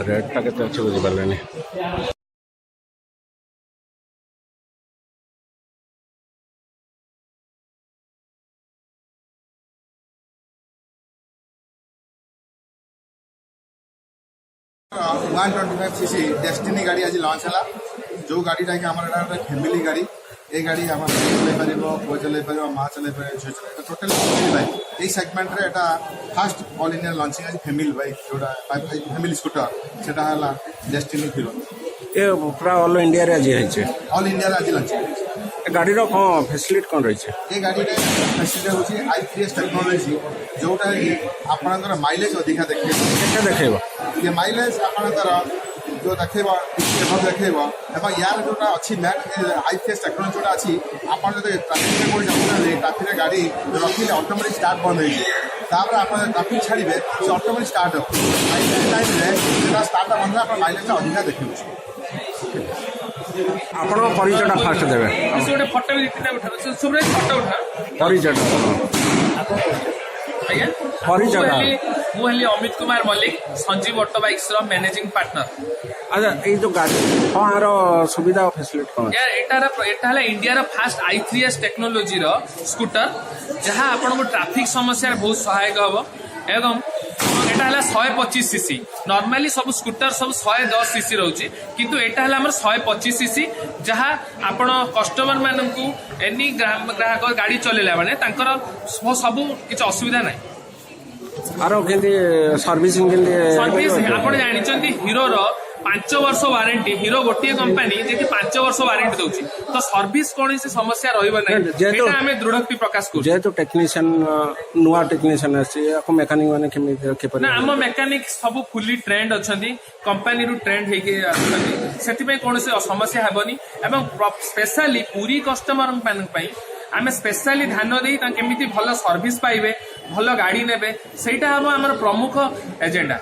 रेटटा केते अच्छे बुझी पारलेनी। 125cc डेस्टिनी गाड़ी आज लॉन्च है जो गाड़ीटा कि आम फैमिली गाड़ी ये गाड़ी आम चल पार पुआ चल पार माँ चल पार झील चल टोटाल फैमिली बाइक ये सेगमेंट रे एटा फास्ट ऑल इंडिया लॉन्चिंग आज फैमिली बाइक जोटा फैमिली स्कूटर सेटा हला डेस्टिनी हीरो ये पूरा ऑल इंडिया रे आज है ऑल इंडिया आज लॉन्चिंग गाड़ी रो कौन फैसिलिटी कौन रही है ये गाड़ी रे फैसिलिटी होची i3s टेक्नोलॉजी जोटा कि आपनकर माइलेज अधिका देखेबा ये माइलेज आपनकर जो देखेबा देखेबा एवं यार जोटा अच्छी मैट i3s टेक्नोलॉजी जोटा अच्छी आपन जो ट्रैफिक में कोई जाउना ट्रैफिक रे गाड़ी रखिले ऑटोमेटिक स्टार्ट बंद होई तापर आप ट्रैफिक छाड़िबे से ऑटोमेटिक स्टार्ट हो माइलेज टाइम रे जेटा स्टार्ट बंद आप माइलेज अधिका देखिबे आपण परिचयटा फास्ट देबे से गोटे फोटो भी उठा सुब्रत फोटो उठा परिचयटा आज्ञा परिचयटा मु हली अमित कुमार मल्लिक संजीव ऑटो बाइक्स रो मैनेजिंग पार्टनर। अच्छा ये जो गाड़ी हाँ यार सुविधा और फैसिलिटी कौन यार एटा हला इंडिया रो फास्ट i3s टेक्नोलॉजी रो स्कूटर जहाँ आपन को ट्रैफिक समस्या बहुत सहायक हबो एवं एटा हला 125cc नॉर्मली सब स्कूटर सब 110cc रहउची किंतु एटा हला हमर 125cc जहाँ आपण कस्टमर माननकु एनी ग्राहक गाड़ी चलेला माने तांकर सब किछ असुविधा नै आरो केंदी सर्विसिंग सर्विस आपण जानिचंती हीरो रो 5 वर्ष वारंटी हीरो गोटे कंपनी जे 5 वर्ष वारंटी दउची तो सर्विस कोन से समस्या रहइबो नै एटा हमें दृढ़ोक्ति प्रकाश करू जे तो टेक्नीशियन नुवा टेक्नीशियन आसी को मैकेनिक माने केमे रखे पर ना हम मैकेनिक सब फुली ट्रेंड अछंती कंपनी रु ट्रेंड हेके अछंती सेति पे कोन से समस्या हेबनी एवं स्पेशली पूरी कस्टमर मानन पई आमे स्पेशली ध्यान देई ता केमिति भलो सर्विस पाइबे भलो गाड़ी नेबे सेटा हम हमर प्रमुख एजेंडा।